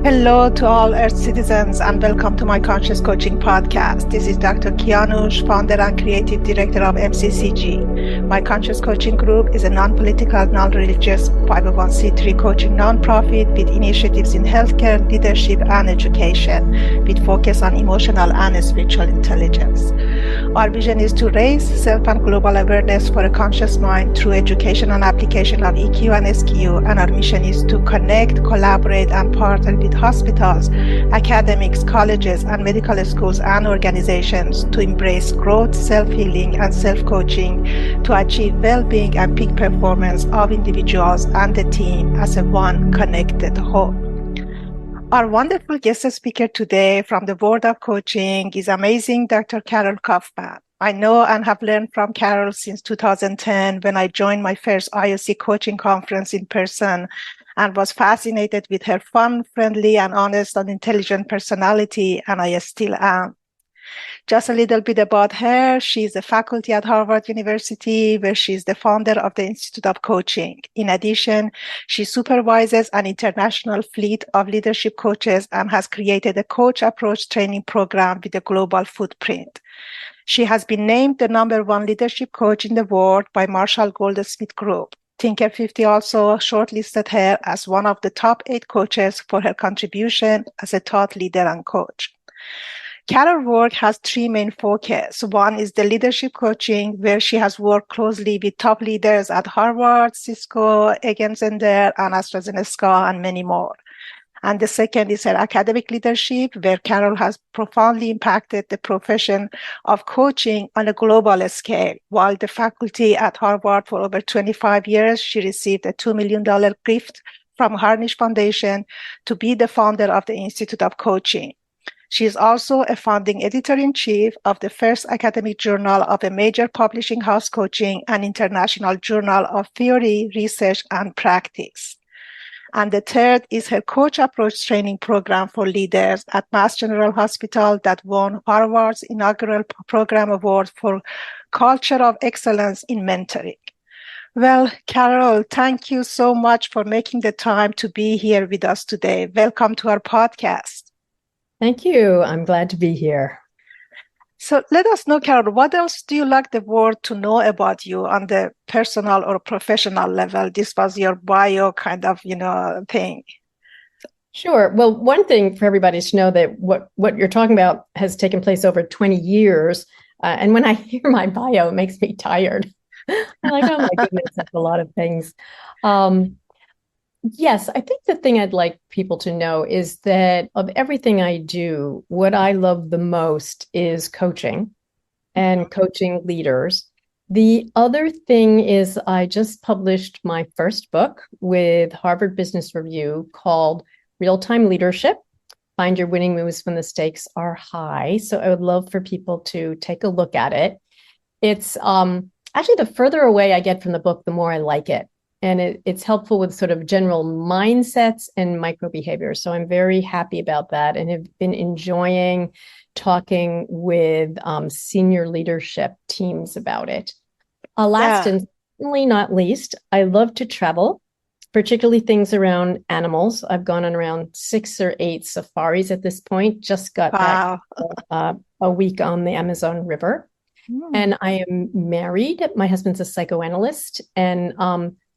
Hello to all Earth citizens and welcome to my Conscious Coaching Podcast. This is Dr. Kianush, founder and creative director of MCCG. My Conscious Coaching Group is a non-political, non-religious 501c3 coaching nonprofit with initiatives in healthcare, leadership, and education with focus on emotional and spiritual intelligence. Our vision is to raise self and global awareness for a conscious mind through education and application of EQ and SQ, and our mission is to connect, collaborate, and partner with hospitals, academics, colleges, and medical schools and organizations to embrace growth, self-healing, and self-coaching to achieve well-being and peak performance of individuals and the team as a one connected whole. Our wonderful guest speaker today from the world of coaching is amazing Dr. Carol Kauffman. I know and have learned from Carol since 2010 when I joined my first IOC coaching conference in person and was fascinated with her fun, friendly, and honest and intelligent personality, and I still am. Just a little bit about her. She's a faculty at Harvard University, where she's the founder of the Institute of Coaching. In addition, she supervises an international fleet of leadership coaches and has created a coach approach training program with a global footprint. She has been named the #1 leadership coach in the world by Marshall Goldsmith Group. Thinker 50 also shortlisted her as one of the top 8 coaches for her contribution as a thought leader and coach. Carol's work has 3 main focus. One is the leadership coaching, where she has worked closely with top leaders at Harvard, Cisco, Egan Zehnder, and AstraZeneca, and many more. And the second is her academic leadership, where Carol has profoundly impacted the profession of coaching on a global scale. While the faculty at Harvard for over 25 years, she received a $2 million gift from Harnish Foundation to be the founder of the Institute of Coaching. She is also a founding editor-in-chief of the first academic journal of a major publishing house, Coaching, an international journal of theory, research, and practice. And the third is her coach approach training program for leaders at Mass General Hospital that won Harvard's inaugural program award for culture of excellence in mentoring. Well, Carol, thank you so much for making the time to be here with us today. Welcome to our podcast. Thank you. I'm glad to be here. So let us know, Carol, what else do you like the world to know about you on the personal or professional level? This was your bio kind of, thing. Sure. Well, one thing for everybody to know that what you're talking about has taken place over 20 years. And when I hear my bio, it makes me tired. I'm like, oh my goodness, that's a lot of things. Yes, I think the thing I'd like people to know is that of everything I do, what I love the most is coaching and coaching leaders. The other thing is I just published my first book with Harvard Business Review called Real-Time Leadership: Find Your Winning Moves When the Stakes Are High. So I would love for people to take a look at it. It's actually, the further away I get from the book, the more I like it. And it's helpful with sort of general mindsets and micro behaviors. So I'm very happy about that and have been enjoying talking with senior leadership teams about it. Last and certainly not least, I love to travel, particularly things around animals. I've gone on around 6 or 8 safaris at this point, just got back a week on the Amazon River. And I am married. My husband's a psychoanalyst, and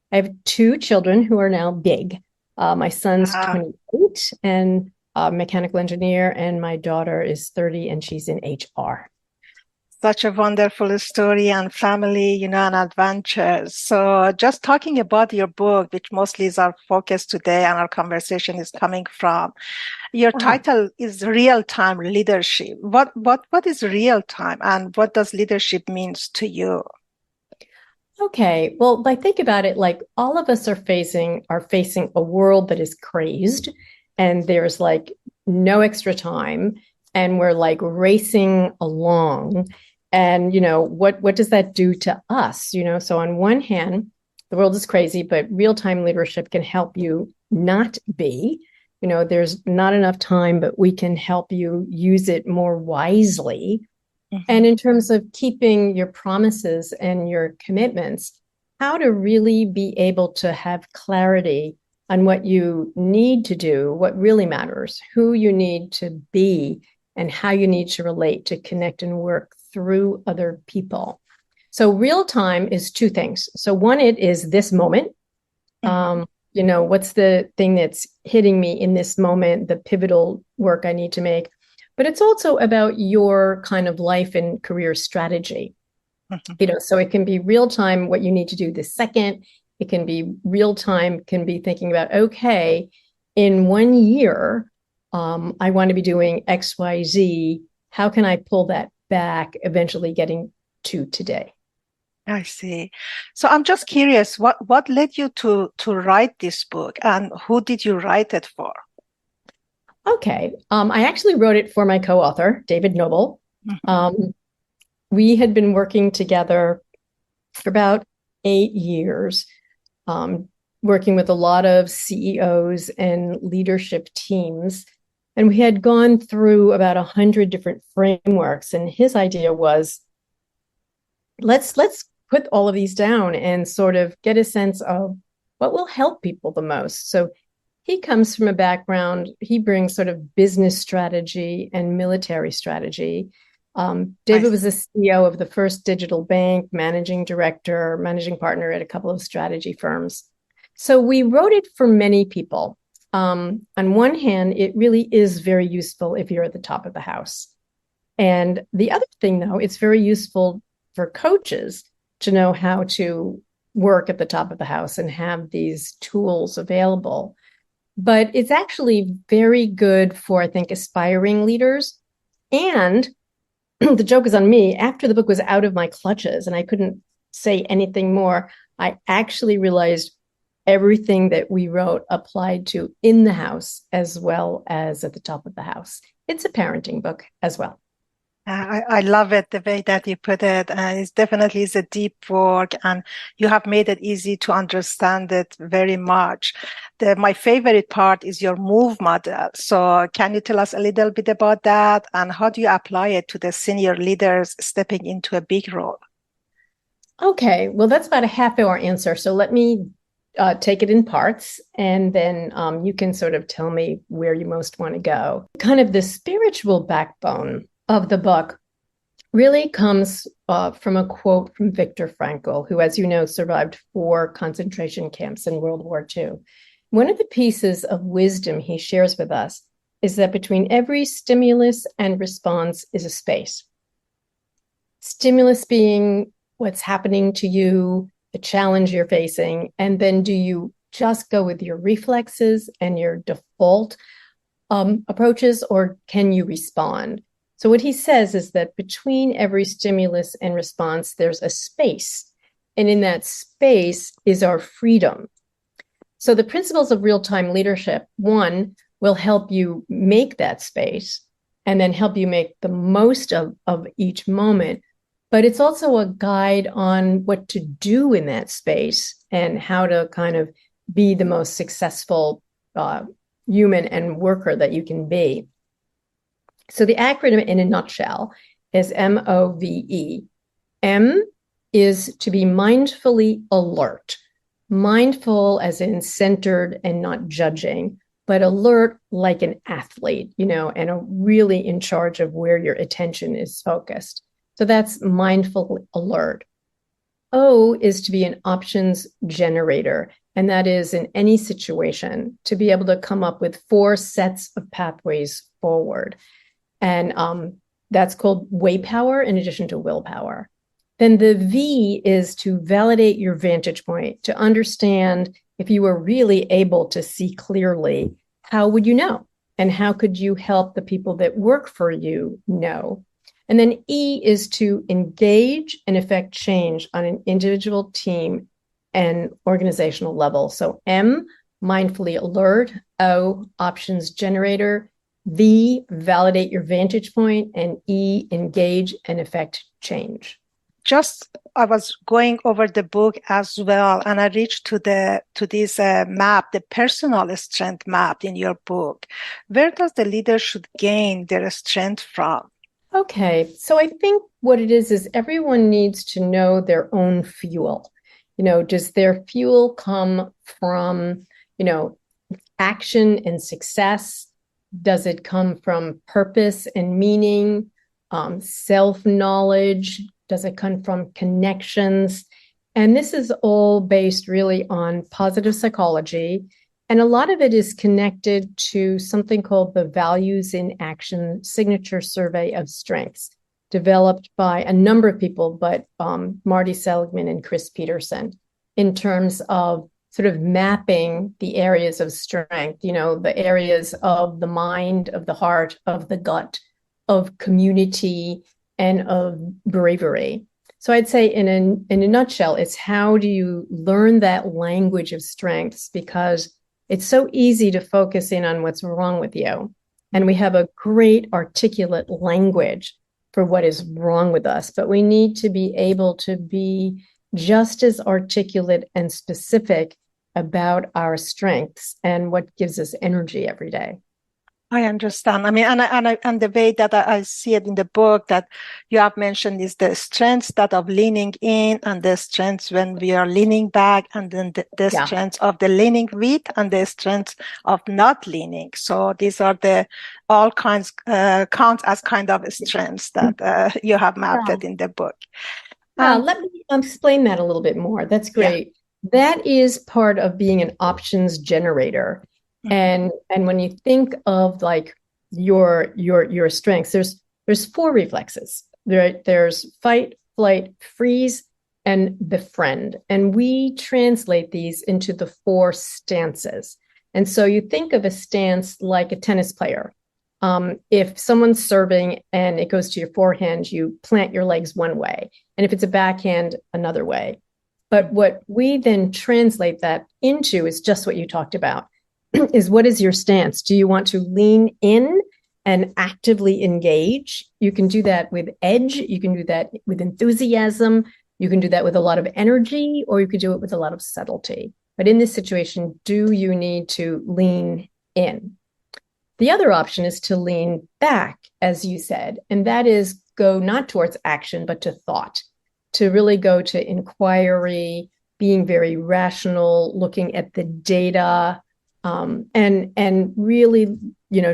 I have 2 children who are now big. My son's 28 and a mechanical engineer, and my daughter is 30 and she's in HR. Such a wonderful story and family, and adventures. So just talking about your book, which mostly is our focus today and our conversation is coming from, your title is Real-Time Leadership. What is real time and what does leadership means to you? Okay, well, I think about it like all of us are facing a world that is crazed, and there's like no extra time, and we're like racing along. And what does that do to us? So on one hand, the world is crazy, but real-time leadership can help you not be. There's not enough time, but we can help you use it more wisely. And in terms of keeping your promises and your commitments, how to really be able to have clarity on what you need to do, what really matters, who you need to be, and how you need to relate to connect and work through other people. So real time is two things. So one, it is this moment. What's the thing that's hitting me in this moment, the pivotal work I need to make. But it's also about your kind of life and career strategy. So it can be real time, what you need to do this second. It can be real time, can be thinking about, okay, in 1 year, I want to be doing X, Y, Z. How can I pull that back, eventually getting to today? I see. So I'm just curious, what led you to write this book, and who did you write it for? Okay. I actually wrote it for my co-author, David Noble. We had been working together for about 8 years, working with a lot of CEOs and leadership teams. And we had gone through about 100 different frameworks. And his idea was, let's put all of these down and sort of get a sense of what will help people the most. So he comes from a background, he brings sort of business strategy and military strategy. David was the CEO of the first digital bank, managing director, managing partner at a couple of strategy firms. So we wrote it for many people. On one hand, it really is very useful if you're at the top of the house. And the other thing, though, it's very useful for coaches to know how to work at the top of the house and have these tools available. But it's actually very good for, I think, aspiring leaders. And the joke is on me. After the book was out of my clutches and I couldn't say anything more, I actually realized everything that we wrote applied to in the house as well as at the top of the house. It's a parenting book as well. I love it, the way that you put it. It definitely is a deep work, and you have made it easy to understand it very much. My favorite part is your MOVE model. So can you tell us a little bit about that, and how do you apply it to the senior leaders stepping into a big role? Okay, well, that's about a half-hour answer. So let me take it in parts, and then you can sort of tell me where you most want to go. Kind of the spiritual backbone of the book really comes from a quote from Viktor Frankl, who, as you know, survived 4 concentration camps in World War II. One of the pieces of wisdom he shares with us is that between every stimulus and response is a space. Stimulus being what's happening to you, the challenge you're facing, and then do you just go with your reflexes and your default approaches, or can you respond? So what he says is that between every stimulus and response, there's a space. And in that space is our freedom. So the principles of real-time leadership, one, will help you make that space and then help you make the most of each moment. But it's also a guide on what to do in that space and how to kind of be the most successful human and worker that you can be. So the acronym in a nutshell is MOVE. M is to be mindfully alert. Mindful as in centered and not judging, but alert like an athlete, and really in charge of where your attention is focused. So that's mindful alert. O is to be an options generator. And that is in any situation to be able to come up with 4 sets of pathways forward. And that's called way power in addition to willpower. Then the V is to validate your vantage point, to understand if you were really able to see clearly, how would you know? And how could you help the people that work for you know? And then E is to engage and affect change on an individual, team, and organizational level. So M, mindfully alert. O, options generator. V, validate your vantage point, and E, engage and affect change. I was going over the book as well, and I reached to this map, the personal strength map in your book. Where does the leader should gain their strength from? Okay, so I think what it is everyone needs to know their own fuel. Does their fuel come from action and success? Does it come from purpose and meaning, self-knowledge? Does it come from connections? And this is all based really on positive psychology. And a lot of it is connected to something called the Values in Action Signature Survey of Strengths, developed by a number of people, but Marty Seligman and Chris Peterson, in terms of sort of mapping the areas of strength, the areas of the mind, of the heart, of the gut, of community, and of bravery. So I'd say in a nutshell, it's how do you learn that language of strengths? Because it's so easy to focus in on what's wrong with you. And we have a great articulate language for what is wrong with us, but we need to be able to be just as articulate and specific about our strengths and what gives us energy every day. I understand. I mean, and the way that I see it in the book that you have mentioned is the strengths that of leaning in and the strengths when we are leaning back, and then the strengths of the leaning with and the strengths of not leaning. So these are all kinds count as kind of strengths that you have mapped it in the book. Let me explain that a little bit more. That's great. Yeah. That is part of being an options generator. And when you think of like your strengths, there's 4 reflexes. There's fight, flight, freeze, and befriend. And we translate these into the 4 stances. And so you think of a stance like a tennis player. If someone's serving and it goes to your forehand, you plant your legs one way. And if it's a backhand, another way. But what we then translate that into is just what you talked about. Is what is your stance? Do you want to lean in and actively engage? You can do that with edge. You can do that with enthusiasm. You can do that with a lot of energy, or you could do it with a lot of subtlety. But in this situation, do you need to lean in? The other option is to lean back, as you said, and that is go not towards action, but to thought, to really go to inquiry, being very rational, looking at the data, and really,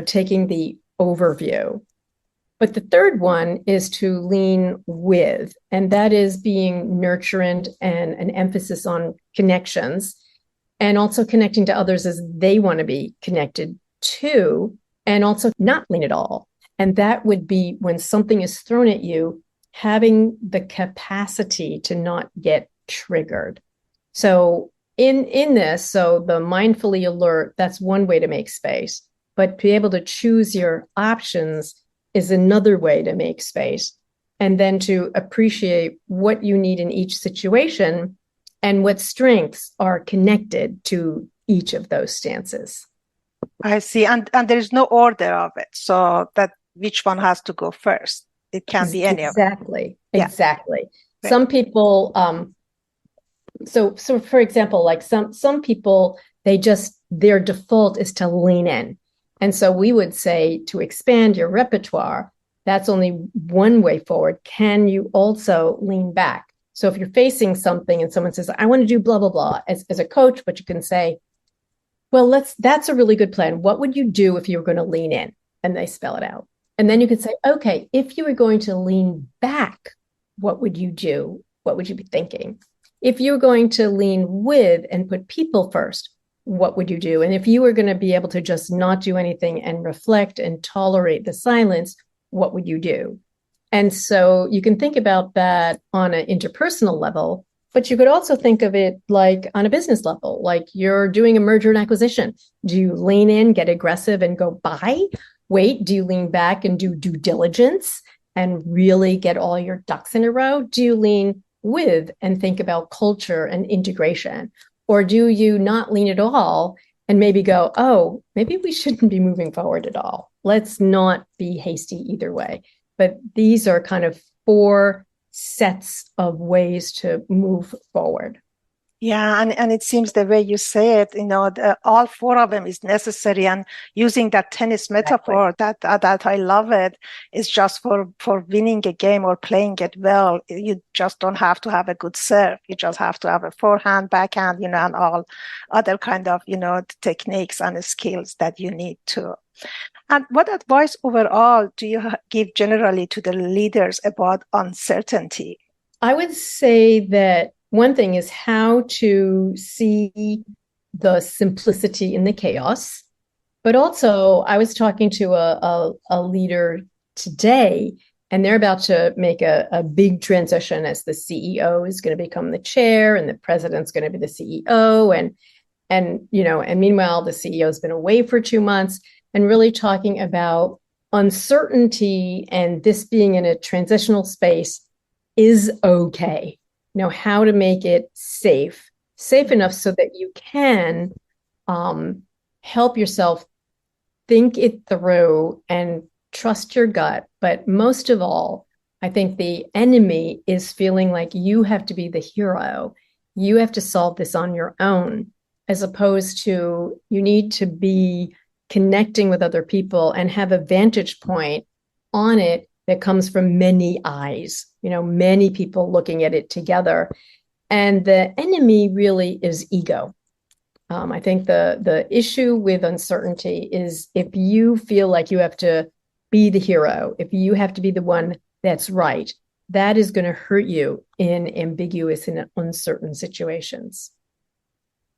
taking the overview. But the third one is to lean with, and that is being nurturant and an emphasis on connections, and also connecting to others as they want to be connected to, and also not lean at all. And that would be when something is thrown at you, having the capacity to not get triggered. So in this, so the mindfully alert, that's one way to make space, but to be able to choose your options is another way to make space. And then to appreciate what you need in each situation and what strengths are connected to each of those stances. I see. And there's no order of it. So that which one has to go first? It can be any of them. Exactly. Right. Some people, so for example, like some people, their default is to lean in. And so we would say to expand your repertoire, that's only one way forward. Can you also lean back? So if you're facing something and someone says, I want to do blah, blah, blah, as a coach, but you can say, well, that's a really good plan. What would you do if you were going to lean in? And they spell it out. And then you could say, okay, if you were going to lean back, what would you do? What would you be thinking? If you were going to lean with and put people first, what would you do? And if you were going to be able to just not do anything and reflect and tolerate the silence, what would you do? And so you can think about that on an interpersonal level, but you could also think of it like on a business level, like you're doing a merger and acquisition. Do you lean in, get aggressive and go buy? Wait, do you lean back and do due diligence and really get all your ducks in a row? Do you lean with and think about culture and integration? Or do you not lean at all and maybe go, oh, maybe we shouldn't be moving forward at all. Let's not be hasty either way. But these are kind of 4 sets of ways to move forward. Yeah, and it seems the way you say it, all four of them is necessary. And using that tennis Exactly. metaphor, that I love it, is just for winning a game or playing it well. You just don't have to have a good serve. You just have to have a forehand, backhand, and all other kind of, techniques and skills that you need to. And what advice overall do you give generally to the leaders about uncertainty? I would say that one thing is how to see the simplicity in the chaos. But also, I was talking to a leader today, and they're about to make a big transition as the CEO is going to become the chair and the president's going to be the CEO. And meanwhile, the CEO has been away for 2 months, and really talking about uncertainty and this being in a transitional space is okay. How to make it safe enough so that you can help yourself think it through and trust your gut. But most of all, I think the enemy is feeling like you have to be the hero. You have to solve this on your own, as opposed to you need to be connecting with other people and have a vantage point on it that comes from many eyes, many people looking at it together. And the enemy really is ego. I think the issue with uncertainty is if you feel like you have to be the hero, if you have to be the one that's right, that is going to hurt you in ambiguous and uncertain situations.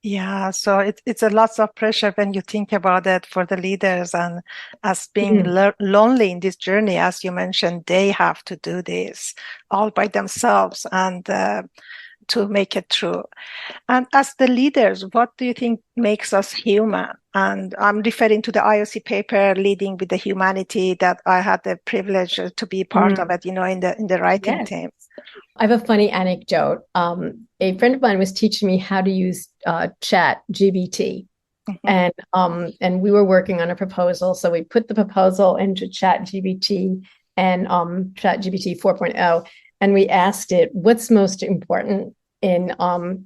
Yeah, so it's a lot of pressure when you think about it for the leaders, and as being lonely in this journey, as you mentioned, they have to do this all by themselves and to make it through. And as the leaders, what do you think makes us human? And I'm referring to the IOC paper, Leading with the Humanity, that I had the privilege to be part of it, in the writing team. I have a funny anecdote. A friend of mine was teaching me how to use ChatGPT, and we were working on a proposal. So we put the proposal into ChatGPT and ChatGPT 4.0, and we asked it, "What's most important in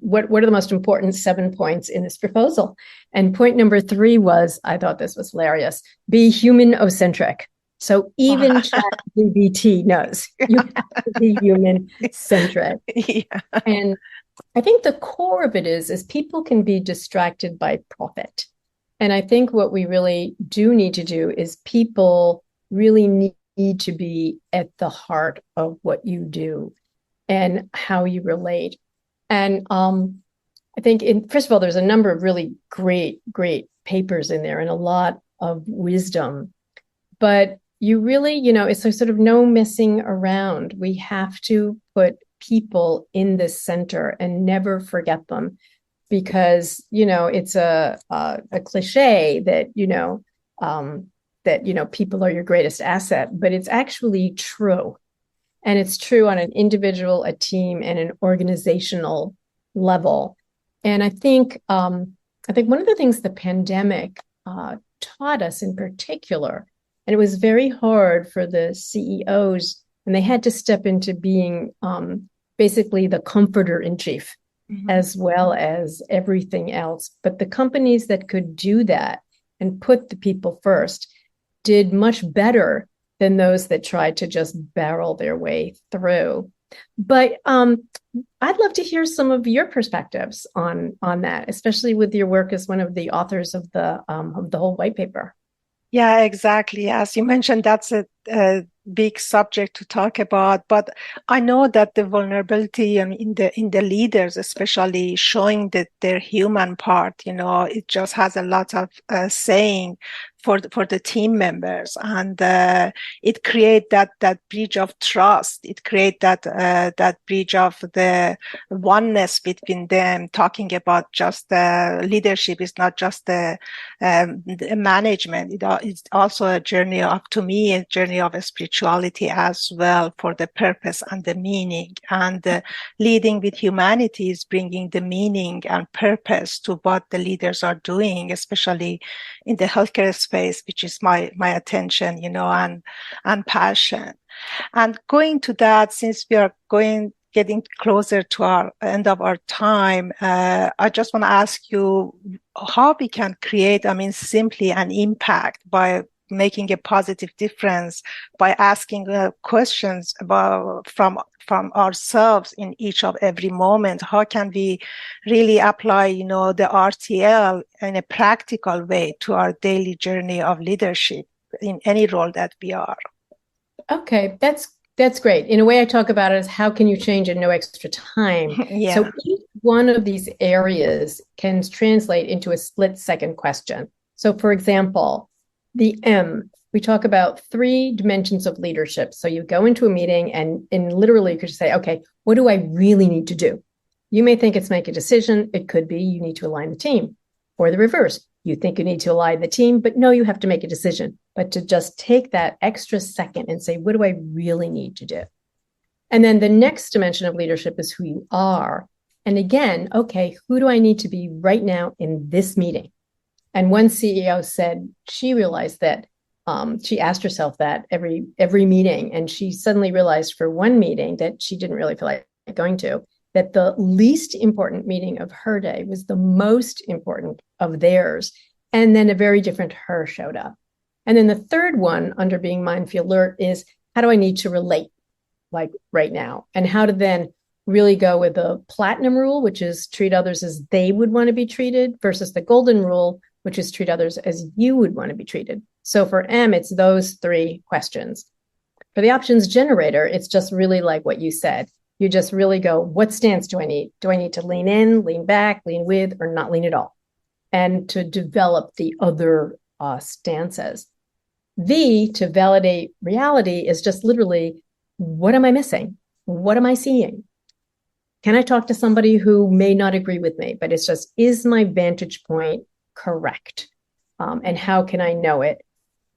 what are the most important 7 points in this proposal?" And point number 3 was, I thought this was hilarious: be human-centric. So even ChatGPT knows you have to be human-centric. Yeah. And I think the core of it is people can be distracted by profit. And I think what we really do need to do is people really need to be at the heart of what you do and how you relate. And I think, first of all, there's a number of really great papers in there and a lot of wisdom. But you really, it's a sort of no messing around. We have to put people in the center and never forget them, because, it's a cliche that, people are your greatest asset, but it's actually true. And it's true on an individual, a team, and an organizational level. And I think one of the things the pandemic taught us in particular, and it was very hard for the CEOs, and they had to step into being basically the comforter in chief, as well as everything else. But the companies that could do that and put the people first did much better than those that tried to just barrel their way through. But I'd love to hear some of your perspectives on that, especially with your work as one of the authors of the whole white paper. Yeah, exactly. As you mentioned, that's a big subject to talk about. But I know that the vulnerability in the leaders, especially showing that their human part, it just has a lot of saying for the team members, and it creates that bridge of trust. It creates that bridge of the oneness between them. Talking about just leadership is not just the management. It's also a journey of spirituality as well, for the purpose and the meaning. And leading with humanity is bringing the meaning and purpose to what the leaders are doing, especially in the healthcare space, which is my attention, and passion. And going to that, since we are going getting closer to our end of our time, I just want to ask you how we can create, simply an impact by making a positive difference by asking questions from ourselves in each of every moment. How can we really apply, the RTL in a practical way to our daily journey of leadership in any role that we are? Okay, that's great. In a way, I talk about it as how can you change in no extra time? Yeah. So each one of these areas can translate into a split-second question. So for example, the M, we talk about 3 dimensions of leadership. So you go into a meeting and literally you could say, okay, what do I really need to do? You may think it's make a decision. It could be you need to align the team, or the reverse. You think you need to align the team, but no, you have to make a decision. But to just take that extra second and say, what do I really need to do? And then the next dimension of leadership is who you are. And again, okay, who do I need to be right now in this meeting? And one CEO said she realized that she asked herself that every meeting, and she suddenly realized for one meeting that she didn't really feel like going to, that the least important meeting of her day was the most important of theirs. And then a very different her showed up. And then the third one under being mindful alert is, how do I need to relate like right now? And how to then really go with the platinum rule, which is treat others as they would want to be treated, versus the golden rule, which is treat others as you would want to be treated. So for M, it's those 3 questions. For the options generator, it's just really like what you said. You just really go, what stance do I need? Do I need to lean in, lean back, lean with, or not lean at all? And to develop the other stances. V, to validate reality, is just literally, what am I missing? What am I seeing? Can I talk to somebody who may not agree with me? But it's just, is my vantage point correct? And how can I know it?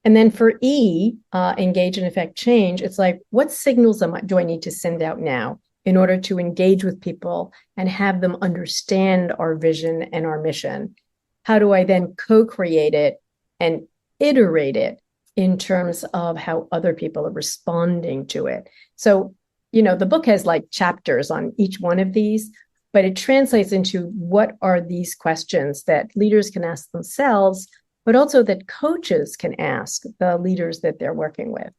And then for E, engage and affect change, it's like, what signals do I need to send out now in order to engage with people and have them understand our vision and our mission? How do I then co-create it and iterate it in terms of how other people are responding to it? So, the book has like chapters on each one of these, but it translates into what are these questions that leaders can ask themselves, but also that coaches can ask the leaders that they're working with.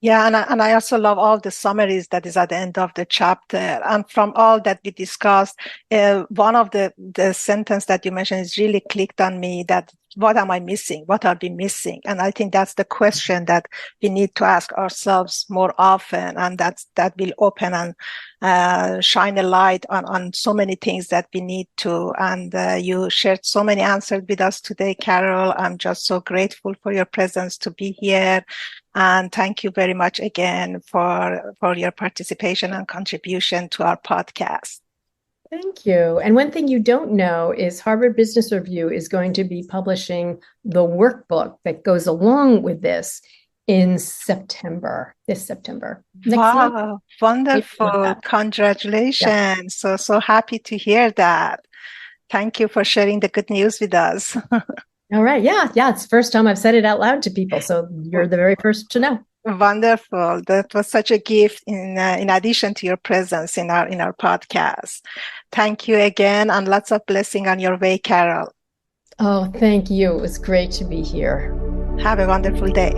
Yeah, and I also love all the summaries that is at the end of the chapter. And from all that we discussed, one of the sentence that you mentioned is really clicked on me, that what am I missing? What are we missing? And I think that's the question that we need to ask ourselves more often. And that will open and shine a light on so many things that we need to. And you shared so many answers with us today, Carol. I'm just so grateful for your presence to be here. And thank you very much again for your participation and contribution to our podcast. Thank you. And one thing you don't know is Harvard Business Review is going to be publishing the workbook that goes along with this in September, this September. Wow, wonderful. Congratulations. Yeah. So happy to hear that. Thank you for sharing the good news with us. All right. Yeah. It's the first time I've said it out loud to people. So you're the very first to know. Wonderful. That was such a gift in addition to your presence in our podcast. Thank you again, and lots of blessing on your way, Carol. Oh, thank you. It was great to be here. Have a wonderful day.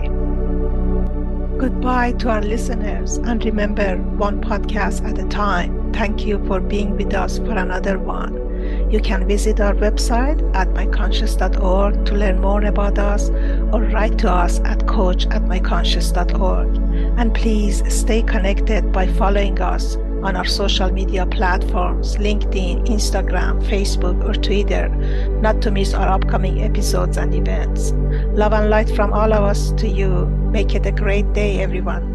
Goodbye to our listeners, and remember, one podcast at a time. Thank you for being with us for another one. You can visit our website at myconscious.org to learn more about us, or write to us at coach@myconscious.org. And please stay connected by following us on our social media platforms, LinkedIn, Instagram, Facebook, or Twitter, not to miss our upcoming episodes and events. Love and light from all of us to you. Make it a great day, everyone.